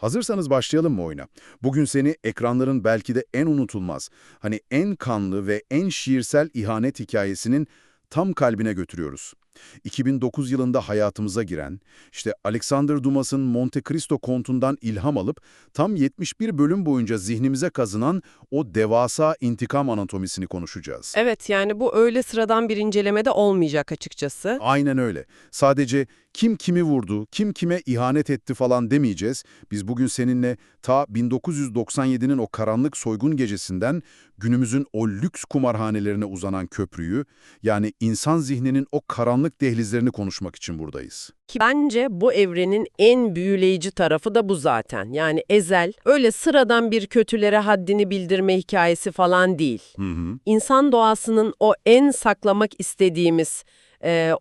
Hazırsanız başlayalım mı oyuna? Bugün seni ekranların belki de en unutulmaz, en kanlı ve en şiirsel ihanet hikayesinin tam kalbine götürüyoruz. 2009 yılında hayatımıza giren, Alexander Dumas'ın Monte Cristo Kontu'ndan ilham alıp tam 71 bölüm boyunca zihnimize kazınan o devasa intikam anatomisini konuşacağız. Evet, yani bu öyle sıradan bir incelemede olmayacak açıkçası. Aynen öyle. Sadece kim kimi vurdu, kim kime ihanet etti falan demeyeceğiz. Biz bugün seninle ta 1997'nin o karanlık soygun gecesinden günümüzün o lüks kumarhanelerine uzanan köprüyü, yani insan zihninin o karanlık dehlizlerini konuşmak için buradayız. Ki bence bu evrenin en büyüleyici tarafı da bu zaten. Yani Ezel öyle sıradan bir kötülere haddini bildirme hikayesi falan değil. Hı hı. İnsan doğasının o en saklamak istediğimiz,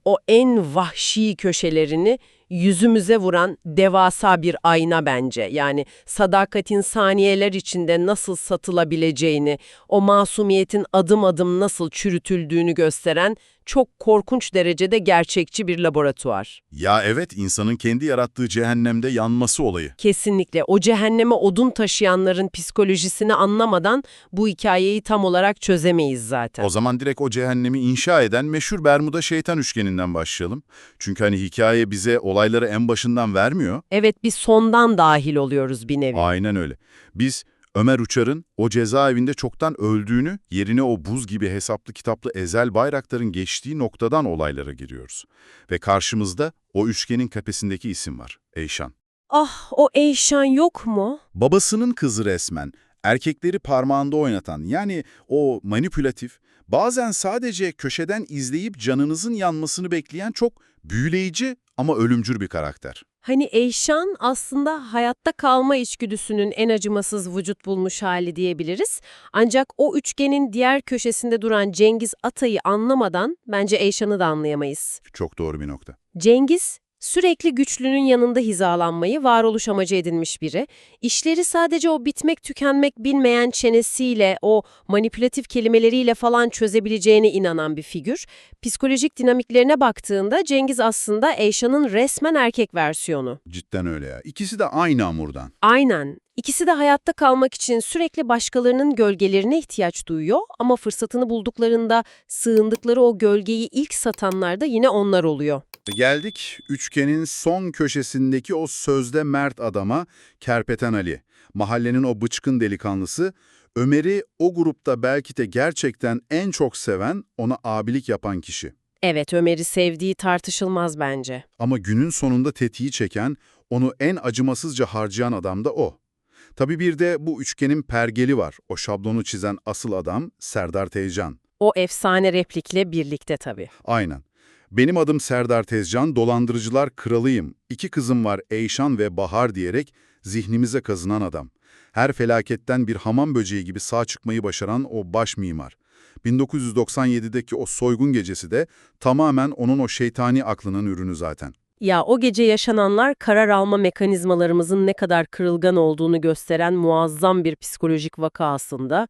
o en vahşi köşelerini yüzümüze vuran devasa bir ayna bence. Yani sadakatin saniyeler içinde nasıl satılabileceğini, o masumiyetin adım adım nasıl çürütüldüğünü gösteren çok korkunç derecede gerçekçi bir laboratuvar. Ya evet, insanın kendi yarattığı cehennemde yanması olayı. Kesinlikle o cehenneme odun taşıyanların psikolojisini anlamadan bu hikayeyi tam olarak çözemeyiz zaten. O zaman direkt o cehennemi inşa eden meşhur Bermuda şeytan üçgeninden başlayalım. Çünkü hikaye bize olayları en başından vermiyor. Evet, bir sondan dahil oluyoruz bir nevi. Aynen öyle. Biz Ömer Uçar'ın o cezaevinde çoktan öldüğünü, yerine o buz gibi hesaplı kitaplı Ezel Bayraktar'ın geçtiği noktadan olaylara giriyoruz. Ve karşımızda o üçgenin tepesindeki isim var, Eyşan. Ah, o Eyşan yok mu? Babasının kızı resmen, erkekleri parmağında oynatan, yani o manipülatif, bazen sadece köşeden izleyip canınızın yanmasını bekleyen çok büyüleyici ama ölümcül bir karakter. Hani Eyşan aslında hayatta kalma içgüdüsünün en acımasız vücut bulmuş hali diyebiliriz. Ancak o üçgenin diğer köşesinde duran Cengiz Atay'ı anlamadan bence Eyşan'ı da anlayamayız. Çok doğru bir nokta. Cengiz, sürekli güçlünün yanında hizalanmayı varoluş amacı edinmiş biri. İşleri sadece o bitmek tükenmek bilmeyen çenesiyle, o manipülatif kelimeleriyle falan çözebileceğine inanan bir figür. Psikolojik dinamiklerine baktığında Cengiz aslında Eyşan'ın resmen erkek versiyonu. Cidden öyle ya. İkisi de aynı hamurdan. Aynen. İkisi de hayatta kalmak için sürekli başkalarının gölgelerine ihtiyaç duyuyor ama fırsatını bulduklarında sığındıkları o gölgeyi ilk satanlar da yine onlar oluyor. Geldik üçgenin son köşesindeki o sözde mert adama, Kerpeten Ali. Mahallenin o bıçkın delikanlısı, Ömer'i o grupta belki de gerçekten en çok seven, ona abilik yapan kişi. Evet, Ömer'i sevdiği tartışılmaz bence. Ama günün sonunda tetiği çeken, onu en acımasızca harcayan adam da o. Tabii bir de bu üçgenin pergeli var. O şablonu çizen asıl adam Serdar Tezcan. O efsane replikle birlikte tabii. Aynen. Benim adım Serdar Tezcan, dolandırıcılar kralıyım. 2 kızım var, Eyşan ve Bahar diyerek zihnimize kazınan adam. Her felaketten bir hamam böceği gibi sağ çıkmayı başaran o baş mimar. 1997'deki o soygun gecesi de tamamen onun o şeytani aklının ürünü zaten. Ya o gece yaşananlar karar alma mekanizmalarımızın ne kadar kırılgan olduğunu gösteren muazzam bir psikolojik vaka aslında.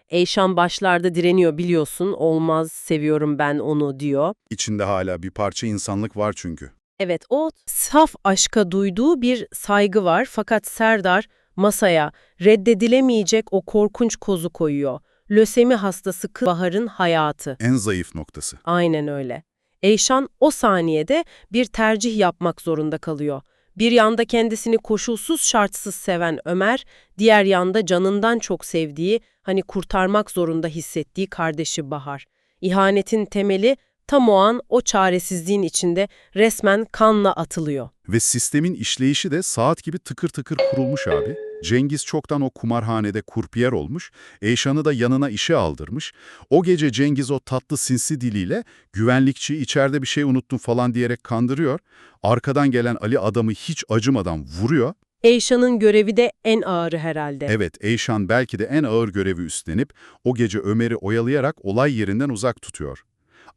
Eyşan başlarda direniyor biliyorsun, olmaz, seviyorum ben onu diyor. İçinde hala bir parça insanlık var çünkü. Evet, o saf aşka duyduğu bir saygı var fakat Serdar masaya reddedilemeyecek o korkunç kozu koyuyor. Lösemi hastası kız Bahar'ın hayatı. En zayıf noktası. Aynen öyle. Eyşan o saniyede bir tercih yapmak zorunda kalıyor. Bir yanda kendisini koşulsuz şartsız seven Ömer, diğer yanda canından çok sevdiği, hani kurtarmak zorunda hissettiği kardeşi Bahar. İhanetin temeli tam o an o çaresizliğin içinde resmen kanla atılıyor. Ve sistemin işleyişi de saat gibi tıkır tıkır kurulmuş abi. Cengiz çoktan o kumarhanede kurpiyer olmuş, Eyşan'ı da yanına işe aldırmış. O gece Cengiz o tatlı sinsi diliyle güvenlikçi içeride bir şey unuttun falan diyerek kandırıyor. Arkadan gelen Ali adamı hiç acımadan vuruyor. Eyşan'ın görevi de en ağırı herhalde. Evet, Eyşan belki de en ağır görevi üstlenip o gece Ömer'i oyalayarak olay yerinden uzak tutuyor.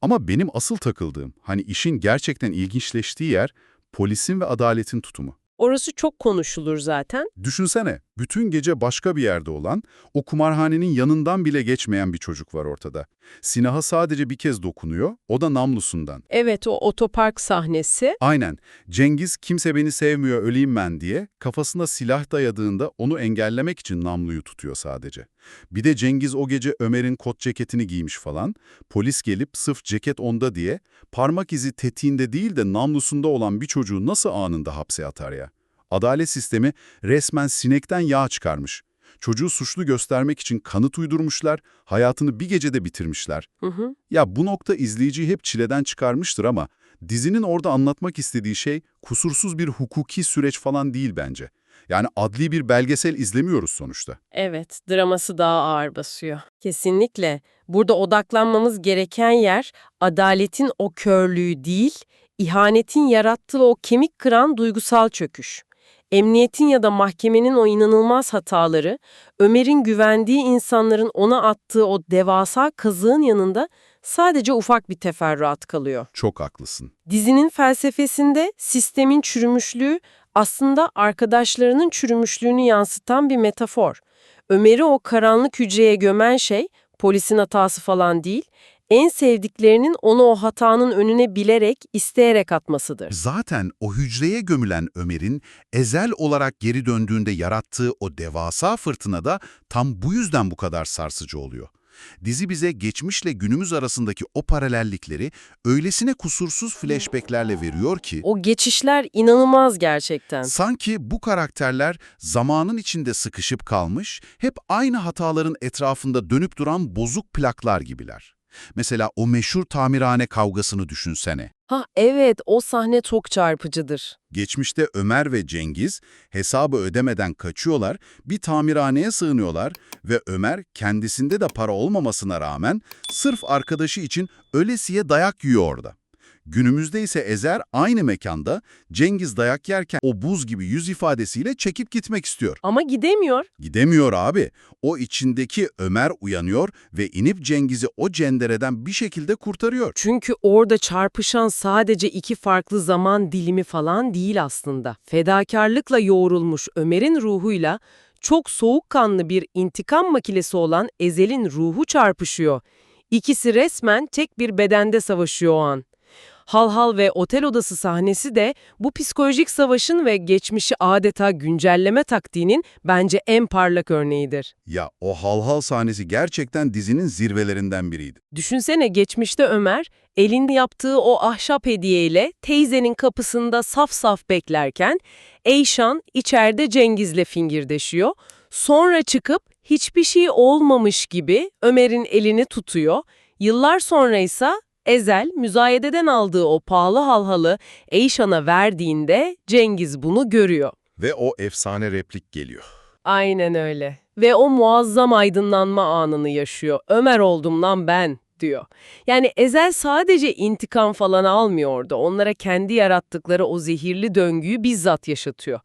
Ama benim asıl takıldığım, işin gerçekten ilginçleştiği yer polisin ve adaletin tutumu. Orası çok konuşulur zaten. Düşünsene, bütün gece başka bir yerde olan, o kumarhanenin yanından bile geçmeyen bir çocuk var ortada. Silaha sadece bir kez dokunuyor, o da namlusundan. Evet, o otopark sahnesi. Aynen, Cengiz kimse beni sevmiyor öleyim ben diye kafasına silah dayadığında onu engellemek için namluyu tutuyor sadece. Bir de Cengiz o gece Ömer'in kot ceketini giymiş falan, polis gelip sırf ceket onda diye parmak izi tetiğinde değil de namlusunda olan bir çocuğu nasıl anında hapse atar ya? Adalet sistemi resmen sinekten yağ çıkarmış. Çocuğu suçlu göstermek için kanıt uydurmuşlar, hayatını bir gecede bitirmişler. Hı hı. Ya bu nokta izleyiciyi hep çileden çıkarmıştır ama dizinin orada anlatmak istediği şey kusursuz bir hukuki süreç falan değil bence. Yani adli bir belgesel izlemiyoruz sonuçta. Evet, draması daha ağır basıyor. Kesinlikle. Burada odaklanmamız gereken yer adaletin o körlüğü değil, ihanetin yarattığı o kemik kıran duygusal çöküş. Emniyetin ya da mahkemenin o inanılmaz hataları, Ömer'in güvendiği insanların ona attığı o devasa kazığın yanında sadece ufak bir teferruat kalıyor. Çok haklısın. Dizinin felsefesinde sistemin çürümüşlüğü aslında arkadaşlarının çürümüşlüğünü yansıtan bir metafor. Ömer'i o karanlık hücreye gömen şey polisin hatası falan değil, en sevdiklerinin onu o hatanın önüne bilerek, isteyerek atmasıdır. Zaten o hücreye gömülen Ömer'in ezel olarak geri döndüğünde yarattığı o devasa fırtına da tam bu yüzden bu kadar sarsıcı oluyor. Dizi bize geçmişle günümüz arasındaki o paralellikleri öylesine kusursuz flashbacklerle veriyor ki, O geçişler inanılmaz gerçekten. sanki bu karakterler zamanın içinde sıkışıp kalmış, hep aynı hataların etrafında dönüp duran bozuk plaklar gibiler. Mesela o meşhur tamirhane kavgasını düşünsene. Ha evet, o sahne çok çarpıcıdır. Geçmişte Ömer ve Cengiz hesabı ödemeden kaçıyorlar, bir tamirhaneye sığınıyorlar ve Ömer kendisinde de para olmamasına rağmen sırf arkadaşı için ölesiye dayak yiyor orada. Günümüzde ise Ezer aynı mekanda Cengiz dayak yerken o buz gibi yüz ifadesiyle çekip gitmek istiyor. Ama gidemiyor. Gidemiyor abi. O içindeki Ömer uyanıyor ve inip Cengiz'i o cendereden bir şekilde kurtarıyor. Çünkü orada çarpışan sadece iki farklı zaman dilimi falan değil aslında. Fedakarlıkla yoğrulmuş Ömer'in ruhuyla çok soğukkanlı bir intikam makinesi olan Ezel'in ruhu çarpışıyor. İkisi resmen tek bir bedende savaşıyor o an. Halhal ve otel odası sahnesi de bu psikolojik savaşın ve geçmişi adeta güncelleme taktiğinin bence en parlak örneğidir. Ya o halhal sahnesi gerçekten dizinin zirvelerinden biriydi. Düşünsene geçmişte Ömer, elinde yaptığı o ahşap hediyeyle teyzenin kapısında saf saf beklerken, Eyşan içeride Cengiz'le fingirdeşiyor. Sonra çıkıp hiçbir şey olmamış gibi Ömer'in elini tutuyor. Yıllar sonra ise Ezel, müzayededen aldığı o pahalı halhalı Eyşan'a verdiğinde Cengiz bunu görüyor. Ve o efsane replik geliyor. Aynen öyle. Ve o muazzam aydınlanma anını yaşıyor. Ömer oldum lan ben, diyor. Yani Ezel sadece intikam falan almıyor orada. Onlara kendi yarattıkları o zehirli döngüyü bizzat yaşatıyor.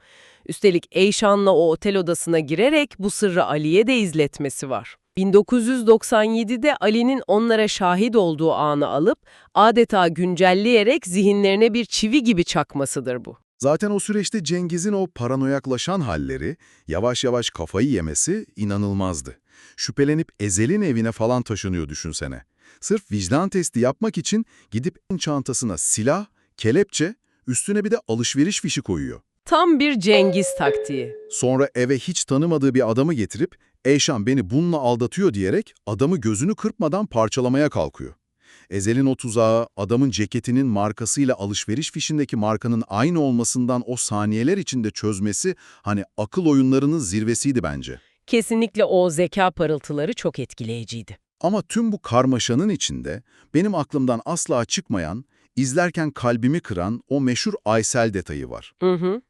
Üstelik Eyşan'la o otel odasına girerek bu sırrı Ali'ye de izletmesi var. 1997'de Ali'nin onlara şahit olduğu anı alıp adeta güncelleyerek zihinlerine bir çivi gibi çakmasıdır bu. Zaten o süreçte Cengiz'in o paranoyaklaşan halleri, yavaş yavaş kafayı yemesi inanılmazdı. Şüphelenip Ezel'in evine falan taşınıyor düşünsene. Sırf vicdan testi yapmak için gidip çantasına silah, kelepçe, üstüne bir de alışveriş fişi koyuyor. Tam bir Cengiz taktiği. Sonra eve hiç tanımadığı bir adamı getirip Eyşan beni bununla aldatıyor diyerek adamı gözünü kırpmadan parçalamaya kalkıyor. Ezel'in o tuzağı, adamın ceketinin markasıyla alışveriş fişindeki markanın aynı olmasından o saniyeler içinde çözmesi hani akıl oyunlarının zirvesiydi bence. Kesinlikle o zeka parıltıları çok etkileyiciydi. Ama tüm bu karmaşanın içinde benim aklımdan asla çıkmayan, izlerken kalbimi kıran o meşhur Aysel detayı var. Hı hı.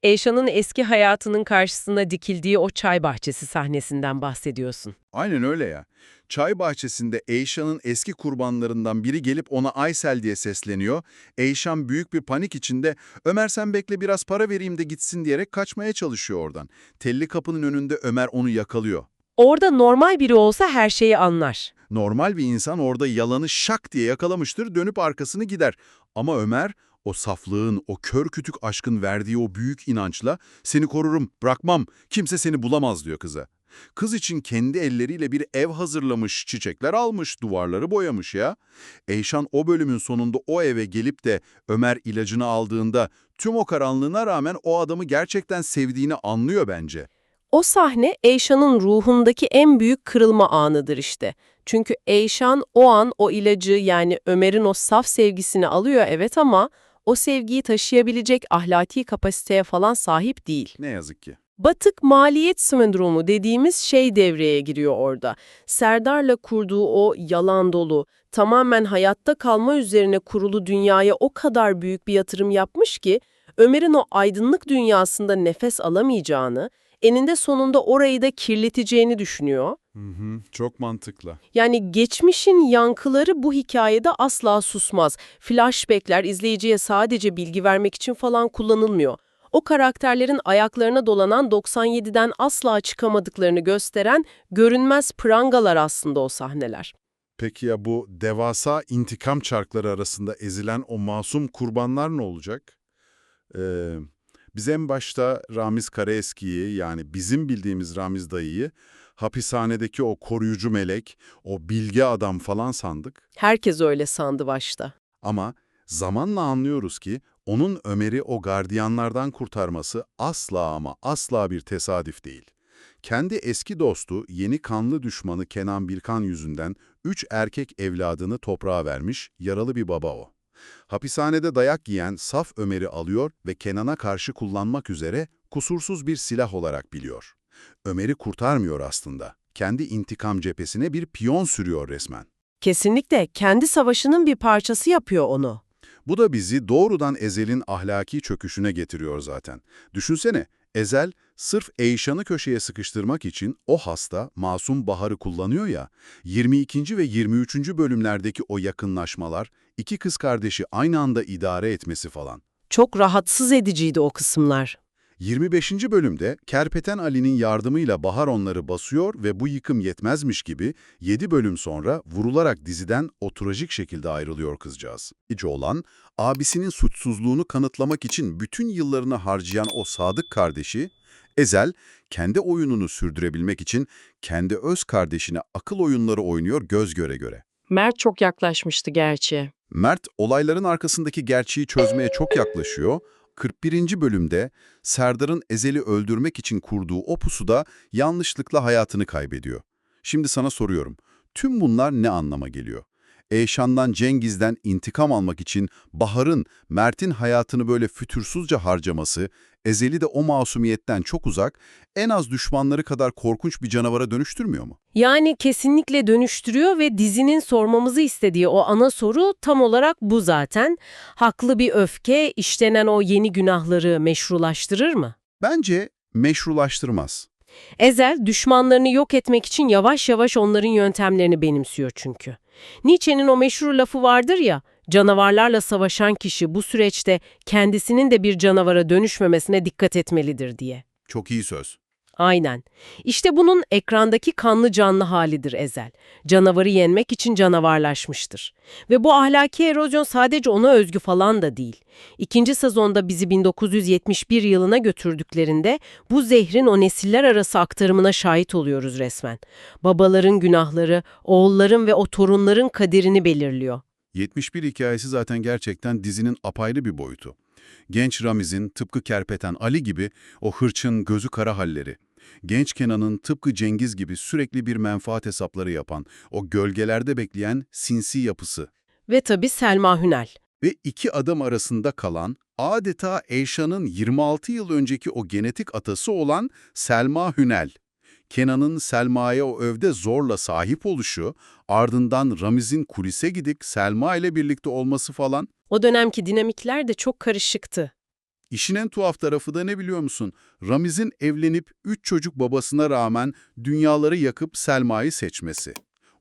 Eyşan'ın eski hayatının karşısına dikildiği o çay bahçesi sahnesinden bahsediyorsun. Aynen öyle ya. Çay bahçesinde Eyşan'ın eski kurbanlarından biri gelip ona Aysel diye sesleniyor. Eyşan büyük bir panik içinde Ömer sen bekle biraz para vereyim de gitsin diyerek kaçmaya çalışıyor oradan. Telli kapının önünde Ömer onu yakalıyor. Orada normal biri olsa her şeyi anlar. Normal bir insan orada yalanı şak diye yakalamıştır, dönüp arkasını gider. Ama Ömer O saflığın, o kör kütük aşkın verdiği o büyük inançla seni korurum, bırakmam, kimse seni bulamaz diyor kıza. Kız için kendi elleriyle bir ev hazırlamış, çiçekler almış, duvarları boyamış ya. Eyşan o bölümün sonunda o eve gelip de Ömer ilacını aldığında tüm o karanlığına rağmen o adamı gerçekten sevdiğini anlıyor bence. O sahne Eyşan'ın ruhundaki en büyük kırılma anıdır işte. Çünkü Eyşan o an o ilacı yani Ömer'in o saf sevgisini alıyor evet ama o sevgiyi taşıyabilecek ahlaki kapasiteye falan sahip değil. Ne yazık ki. Batık maliyet sendromu dediğimiz şey devreye giriyor orada. Serdar'la kurduğu o yalan dolu, tamamen hayatta kalma üzerine kurulu dünyaya o kadar büyük bir yatırım yapmış ki, Ömer'in o aydınlık dünyasında nefes alamayacağını, eninde sonunda orayı da kirleteceğini düşünüyor. Çok mantıklı. Yani geçmişin yankıları bu hikayede asla susmaz. Flashbackler izleyiciye sadece bilgi vermek için falan kullanılmıyor. O karakterlerin ayaklarına dolanan 97'den asla çıkamadıklarını gösteren görünmez prangalar aslında o sahneler. Peki ya bu devasa intikam çarkları arasında ezilen o masum kurbanlar ne olacak? Ee, Biz en başta Ramiz Karaeski'yi, yani bizim bildiğimiz Ramiz dayıyı, hapishanedeki o koruyucu melek, o bilge adam falan sandık. Herkes öyle sandı başta. Ama zamanla anlıyoruz ki onun Ömer'i o gardiyanlardan kurtarması asla ama asla bir tesadüf değil. Kendi eski dostu, yeni kanlı düşmanı Kenan Birkan yüzünden 3 erkek evladını toprağa vermiş, yaralı bir baba o. Hapishanede dayak yiyen saf Ömer'i alıyor ve Kenan'a karşı kullanmak üzere kusursuz bir silah olarak biliyor. Ömer'i kurtarmıyor aslında. Kendi intikam cephesine bir piyon sürüyor resmen. Kesinlikle kendi savaşının bir parçası yapıyor onu. Bu da bizi doğrudan Ezel'in ahlaki çöküşüne getiriyor zaten. Düşünsene, Ezel sırf Eyşan'ı köşeye sıkıştırmak için o hasta, masum Bahar'ı kullanıyor ya, 22. ve 23. bölümlerdeki o yakınlaşmalar, iki kız kardeşi aynı anda idare etmesi falan. Çok rahatsız ediciydi o kısımlar. 25. bölümde Kerpeten Ali'nin yardımıyla Bahar onları basıyor ve bu yıkım yetmezmiş gibi 7 bölüm sonra vurularak diziden o trajik şekilde ayrılıyor kızcağız. İyice olan, abisinin suçsuzluğunu kanıtlamak için bütün yıllarını harcayan o sadık kardeşi, Ezel, kendi oyununu sürdürebilmek için kendi öz kardeşine akıl oyunları oynuyor göz göre göre. Mert çok yaklaşmıştı gerçi. Mert, olayların arkasındaki gerçeği çözmeye çok yaklaşıyor. 41. bölümde Serdar'ın Ezel'i öldürmek için kurduğu o pusuda yanlışlıkla hayatını kaybediyor. Şimdi sana soruyorum, tüm bunlar ne anlama geliyor? Eyşan'dan, Cengiz'den intikam almak için Bahar'ın, Mert'in hayatını böyle fütursuzca harcaması, Ezel'i de o masumiyetten çok uzak, en az düşmanları kadar korkunç bir canavara dönüştürmüyor mu? Yani kesinlikle dönüştürüyor ve dizinin sormamızı istediği o ana soru tam olarak bu zaten. Haklı bir öfke işlenen o yeni günahları meşrulaştırır mı? Bence meşrulaştırmaz. Ezel düşmanlarını yok etmek için yavaş yavaş onların yöntemlerini benimsiyor çünkü. Nietzsche'nin o meşhur lafı vardır ya, canavarlarla savaşan kişi bu süreçte kendisinin de bir canavara dönüşmemesine dikkat etmelidir diye. Çok iyi söz. Aynen. İşte bunun ekrandaki kanlı canlı halidir Ezel. Canavarı yenmek için canavarlaşmıştır. Ve bu ahlaki erozyon sadece ona özgü falan da değil. İkinci sezonda bizi 1971 yılına götürdüklerinde bu zehrin o nesiller arası aktarımına şahit oluyoruz resmen. Babaların günahları, oğulların ve o torunların kaderini belirliyor. 71 hikayesi zaten gerçekten dizinin apayrı bir boyutu. Genç Ramiz'in tıpkı Kerpeten Ali gibi o hırçın, gözü kara halleri. Genç Kenan'ın tıpkı Cengiz gibi sürekli bir menfaat hesapları yapan, o gölgelerde bekleyen sinsi yapısı. Ve tabii Selma Hünel. Ve iki adam arasında kalan, adeta Eyşan'ın 26 yıl önceki o genetik atası olan Selma Hünel. Kenan'ın Selma'ya o övde zorla sahip oluşu, ardından Ramiz'in kulise gidip Selma ile birlikte olması falan. O dönemki dinamikler de çok karışıktı. İşin en tuhaf tarafı da ne biliyor musun? Ramiz'in evlenip 3 çocuk babasına rağmen dünyaları yakıp Selma'yı seçmesi.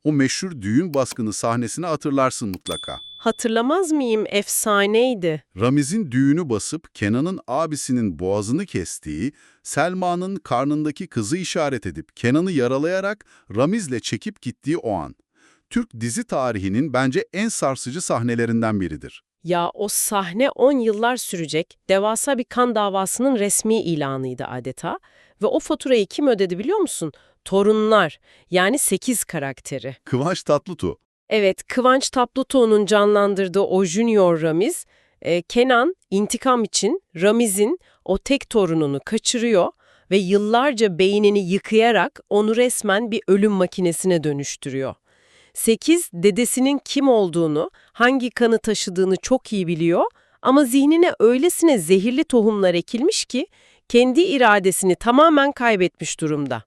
O meşhur düğün baskını sahnesini hatırlarsın mutlaka. Hatırlamaz mıyım? Efsaneydi. Ramiz'in düğünü basıp Kenan'ın abisinin boğazını kestiği, Selma'nın karnındaki kızı işaret edip Kenan'ı yaralayarak Ramiz'le çekip gittiği o an. Türk dizi tarihinin bence en sarsıcı sahnelerinden biridir. Ya o sahne 10 yıllar sürecek devasa bir kan davasının resmi ilanıydı adeta. Ve o faturayı kim ödedi biliyor musun? Torunlar, yani 8 karakteri. Kıvanç Tatlıtuğ. Evet, Kıvanç Tatlıtuğ'un canlandırdığı o Junior Ramiz, Kenan intikam için Ramiz'in o tek torununu kaçırıyor ve yıllarca beynini yıkayarak onu resmen bir ölüm makinesine dönüştürüyor. 8, dedesinin kim olduğunu, hangi kanı taşıdığını çok iyi biliyor ama zihnine öylesine zehirli tohumlar ekilmiş ki kendi iradesini tamamen kaybetmiş durumda.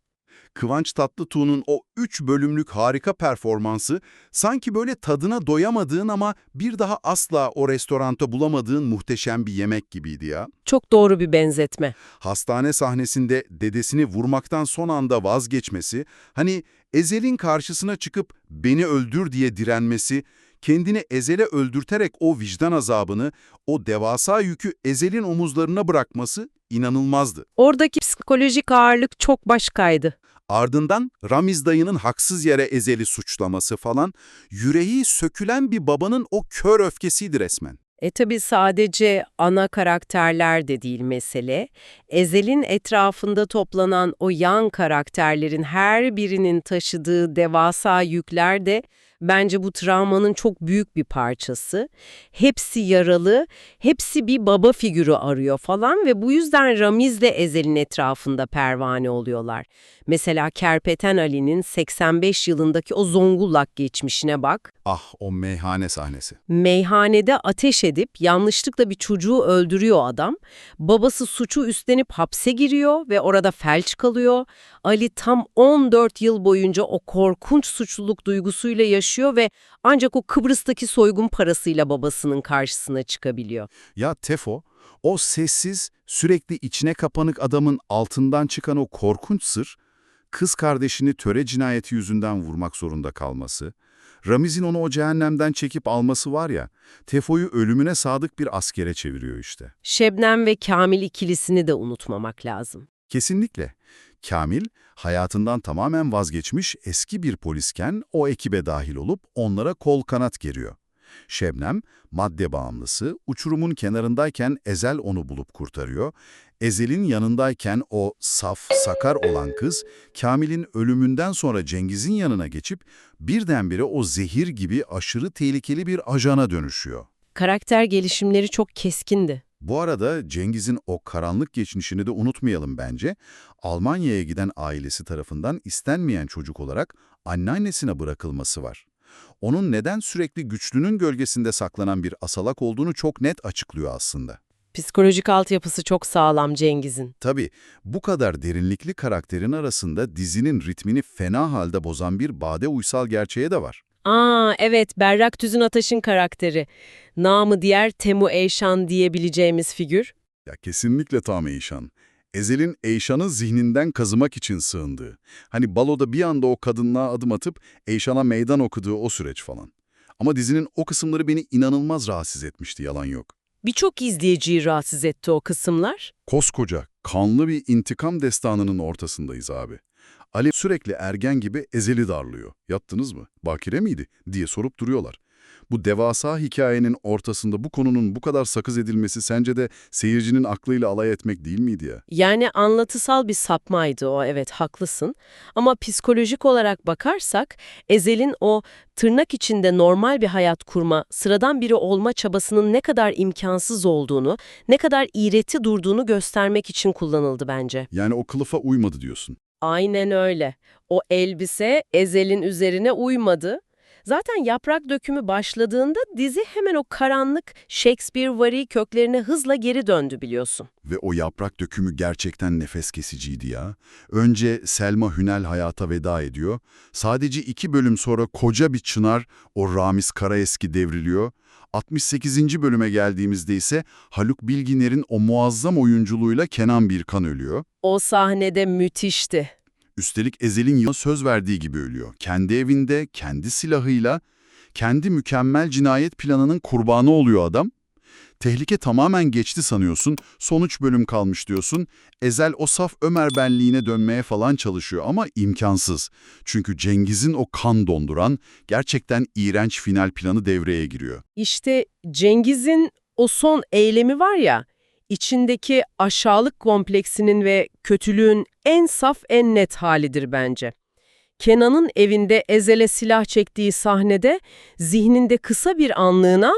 Kıvanç Tatlıtuğ'un o 3 bölümlük harika performansı sanki böyle tadına doyamadığın ama bir daha asla o restoranda bulamadığın muhteşem bir yemek gibiydi ya. Çok doğru bir benzetme. Hastane sahnesinde dedesini vurmaktan son anda vazgeçmesi, hani Ezel'in karşısına çıkıp beni öldür diye direnmesi, kendini Ezel'e öldürterek o vicdan azabını, o devasa yükü Ezel'in omuzlarına bırakması inanılmazdı. Oradaki psikolojik ağırlık çok başkaydı. Ardından Ramiz dayının haksız yere Ezel'i suçlaması falan, yüreği sökülen bir babanın o kör öfkesiydi resmen. Tabii sadece ana karakterler de değil mesele. Ezel'in etrafında toplanan o yan karakterlerin her birinin taşıdığı devasa yükler de bence bu travmanın çok büyük bir parçası. Hepsi yaralı, hepsi bir baba figürü arıyor falan ve bu yüzden Ramiz de Ezel'in etrafında pervane oluyorlar. Mesela Kerpeten Ali'nin 85 yılındaki o Zonguldak geçmişine bak. Ah, o meyhane sahnesi. Meyhanede ateş edip yanlışlıkla bir çocuğu öldürüyor adam. Babası suçu üstlenip hapse giriyor ve orada felç kalıyor. Ali tam 14 yıl boyunca o korkunç suçluluk duygusuyla yaşıyor ve ancak o Kıbrıs'taki soygun parasıyla babasının karşısına çıkabiliyor. Ya Tefo, o sessiz, sürekli içine kapanık adamın altından çıkan o korkunç sır, kız kardeşini töre cinayeti yüzünden vurmak zorunda kalması, Ramiz'in onu o cehennemden çekip alması var ya, Tefo'yu ölümüne sadık bir askere çeviriyor işte. Şebnem ve Kamil ikilisini de unutmamak lazım. Kesinlikle. Kamil, hayatından tamamen vazgeçmiş eski bir polisken o ekibe dahil olup onlara kol kanat geriyor. Şebnem, madde bağımlısı, uçurumun kenarındayken Ezel onu bulup kurtarıyor. Ezel'in yanındayken o saf, sakar olan kız, Kamil'in ölümünden sonra Cengiz'in yanına geçip birdenbire o zehir gibi aşırı tehlikeli bir ajana dönüşüyor. Karakter gelişimleri çok keskindi. Bu arada Cengiz'in o karanlık geçmişini de unutmayalım bence. Almanya'ya giden ailesi tarafından istenmeyen çocuk olarak anneannesine bırakılması var. Onun neden sürekli güçlünün gölgesinde saklanan bir asalak olduğunu çok net açıklıyor aslında. Psikolojik altyapısı çok sağlam Cengiz'in. Tabii bu kadar derinlikli karakterin arasında dizinin ritmini fena halde bozan bir Bade Uysal gerçeği de var. Evet, Berrak Tüzün Ataş'ın karakteri. Namı diğer Temu Eyşan diyebileceğimiz figür. Ya kesinlikle tam Eyşan. Ezel'in Eyşan'ı zihninden kazımak için sığındığı. Hani baloda bir anda o kadınlığa adım atıp Eyşan'a meydan okuduğu o süreç falan. Ama dizinin o kısımları beni inanılmaz rahatsız etmişti, yalan yok. Birçok izleyiciyi rahatsız etti o kısımlar. Koskoca, kanlı bir intikam destanının ortasındayız abi. Ali sürekli ergen gibi Ezel'i darlıyor. Yattınız mı? Bakire miydi? Diye sorup duruyorlar. Bu devasa hikayenin ortasında bu konunun bu kadar sakız edilmesi sence de seyircinin aklıyla alay etmek değil miydi ya? Yani anlatısal bir sapmaydı o, evet haklısın. Ama psikolojik olarak bakarsak Ezel'in o tırnak içinde normal bir hayat kurma, sıradan biri olma çabasının ne kadar imkansız olduğunu, ne kadar iğreti durduğunu göstermek için kullanıldı bence. Yani o kılıfa uymadı diyorsun. Aynen öyle. O elbise Ezel'in üzerine uymadı. Zaten yaprak dökümü başladığında dizi hemen o karanlık Shakespeare-vari köklerine hızla geri döndü biliyorsun. Ve o yaprak dökümü gerçekten nefes kesiciydi ya. Önce Selma Hünel hayata veda ediyor. Sadece 2 bölüm sonra koca bir çınar, o Ramiz Karaeski devriliyor. 68. bölüme geldiğimizde ise Haluk Bilginer'in o muazzam oyunculuğuyla Kenan Birkan ölüyor. O sahnede müthişti. Üstelik Ezel'in yılına söz verdiği gibi ölüyor. Kendi evinde, kendi silahıyla, kendi mükemmel cinayet planının kurbanı oluyor adam. Tehlike tamamen geçti sanıyorsun, son 3 bölüm kalmış diyorsun. Ezel o saf Ömer benliğine dönmeye falan çalışıyor ama imkansız. Çünkü Cengiz'in o kan donduran, gerçekten iğrenç final planı devreye giriyor. İşte Cengiz'in o son eylemi var ya, içindeki aşağılık kompleksinin ve kötülüğün en saf, en net halidir bence. Kenan'ın evinde Ezel'e silah çektiği sahnede zihninde kısa bir anlığına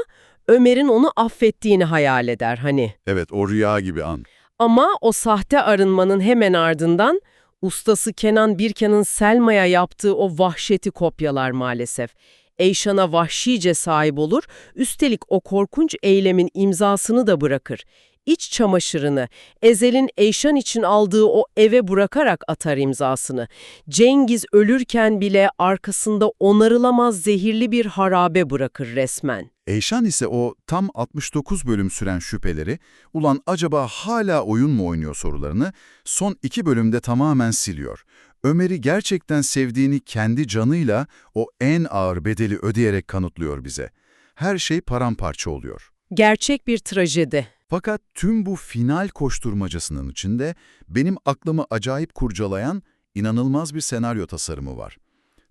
Ömer'in onu affettiğini hayal eder hani. Evet, o rüya gibi an. Ama o sahte arınmanın hemen ardından ustası Kenan Birkan'ın Selma'ya yaptığı o vahşeti kopyalar maalesef. Eyşan'a vahşice sahip olur, üstelik o korkunç eylemin imzasını da bırakır. İç çamaşırını, Ezel'in Eyşan için aldığı o eve bırakarak atar imzasını. Cengiz ölürken bile arkasında onarılamaz zehirli bir harabe bırakır resmen. Eyşan ise o tam 69 bölüm süren şüpheleri, ulan acaba hala oyun mu oynuyor sorularını son 2 bölümde tamamen siliyor. Ömer'i gerçekten sevdiğini kendi canıyla o en ağır bedeli ödeyerek kanıtlıyor bize. Her şey paramparça oluyor. Gerçek bir trajedi. Fakat tüm bu final koşturmacasının içinde benim aklımı acayip kurcalayan inanılmaz bir senaryo tasarımı var.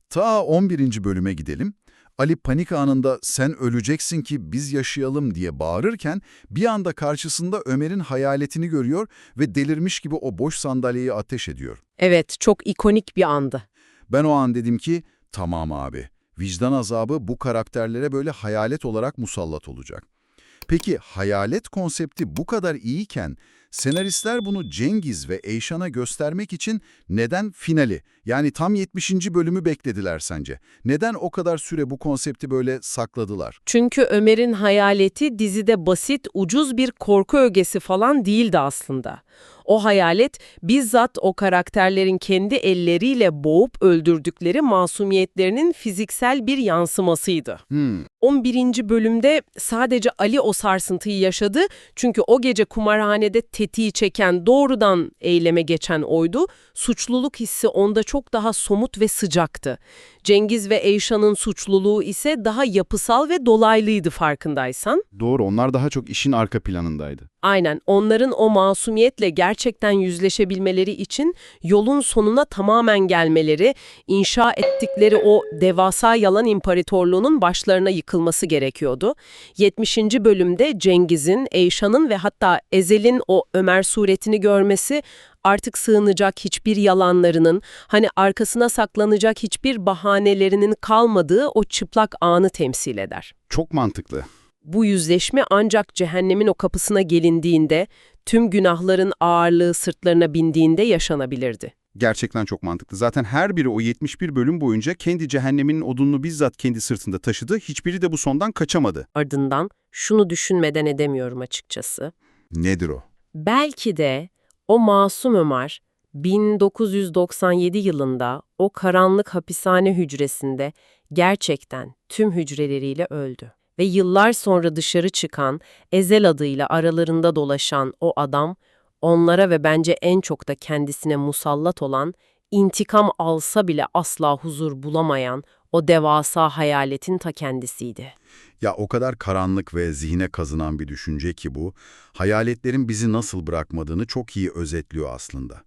Ta 11. bölüme gidelim. Ali panik anında "sen öleceksin ki biz yaşayalım" diye bağırırken bir anda karşısında Ömer'in hayaletini görüyor ve delirmiş gibi o boş sandalyeyi ateş ediyor. Evet, çok ikonik bir andı. Ben o an dedim ki tamam abi, vicdan azabı bu karakterlere böyle hayalet olarak musallat olacak. Peki hayalet konsepti bu kadar iyiyken senaristler bunu Cengiz ve Eyşan'a göstermek için neden finali, yani tam 70. bölümü beklediler sence? Neden o kadar süre bu konsepti böyle sakladılar? Çünkü Ömer'in hayaleti dizide basit, ucuz bir korku ögesi falan değildi aslında. O hayalet bizzat o karakterlerin kendi elleriyle boğup öldürdükleri masumiyetlerinin fiziksel bir yansımasıydı. 11. bölümde sadece Ali o sarsıntıyı yaşadı çünkü o gece kumarhanede tetiği çeken, doğrudan eyleme geçen oydu. Suçluluk hissi onda çok daha somut ve sıcaktı. Cengiz ve Eyşan'ın suçluluğu ise daha yapısal ve dolaylıydı farkındaysan. Doğru, onlar daha çok işin arka planındaydı. Aynen, onların o masumiyetle gerçekten yüzleşebilmeleri için yolun sonuna tamamen gelmeleri, inşa ettikleri o devasa yalan imparatorluğunun başlarına yıkılması gerekiyordu. 70. bölümde Cengiz'in, Eyşan'ın ve hatta Ezel'in o Ömer suretini görmesi, artık sığınacak hiçbir yalanlarının, hani arkasına saklanacak hiçbir bahanelerinin kalmadığı o çıplak anı temsil eder. Çok mantıklı. Bu yüzleşme ancak cehennemin o kapısına gelindiğinde, tüm günahların ağırlığı sırtlarına bindiğinde yaşanabilirdi. Gerçekten çok mantıklı. Zaten her biri o 71 bölüm boyunca kendi cehenneminin odununu bizzat kendi sırtında taşıdı. Hiçbiri de bu sondan kaçamadı. Ardından şunu düşünmeden edemiyorum açıkçası. Nedir o? Belki de o masum Ömer 1997 yılında o karanlık hapishane hücresinde gerçekten tüm hücreleriyle öldü. Ve yıllar sonra dışarı çıkan, Ezel adıyla aralarında dolaşan o adam, onlara ve bence en çok da kendisine musallat olan, intikam alsa bile asla huzur bulamayan o devasa hayaletin ta kendisiydi. Ya o kadar karanlık ve zihne kazınan bir düşünce ki bu, hayaletlerin bizi nasıl bırakmadığını çok iyi özetliyor aslında.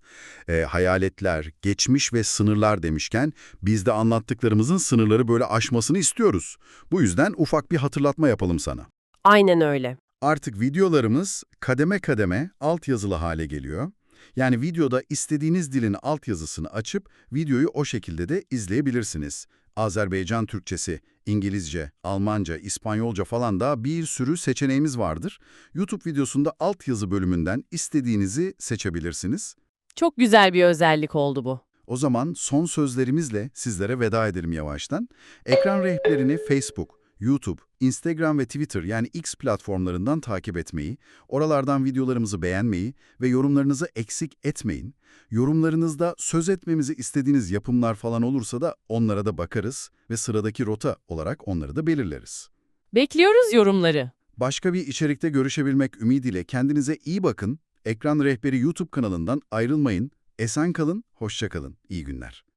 Hayaletler, geçmiş ve sınırlar demişken biz de anlattıklarımızın sınırları böyle aşmasını istiyoruz. Bu yüzden ufak bir hatırlatma yapalım sana. Aynen öyle. Artık videolarımız kademe kademe altyazılı hale geliyor. Yani videoda istediğiniz dilin altyazısını açıp videoyu o şekilde de izleyebilirsiniz. Azerbaycan Türkçesi, İngilizce, Almanca, İspanyolca falan da bir sürü seçeneğimiz vardır. YouTube videosunda altyazı bölümünden istediğinizi seçebilirsiniz. Çok güzel bir özellik oldu bu. O zaman son sözlerimizle sizlere veda edelim yavaştan. Ekran rehberini Facebook, YouTube, Instagram ve Twitter yani X platformlarından takip etmeyi, oralardan videolarımızı beğenmeyi ve yorumlarınızı eksik etmeyin. Yorumlarınızda söz etmemizi istediğiniz yapımlar falan olursa da onlara da bakarız ve sıradaki rota olarak onları da belirleriz. Bekliyoruz yorumları. Başka bir içerikte görüşebilmek ümidiyle kendinize iyi bakın. Ekran Rehberi YouTube kanalından ayrılmayın. Esen kalın, hoşça kalın. İyi günler.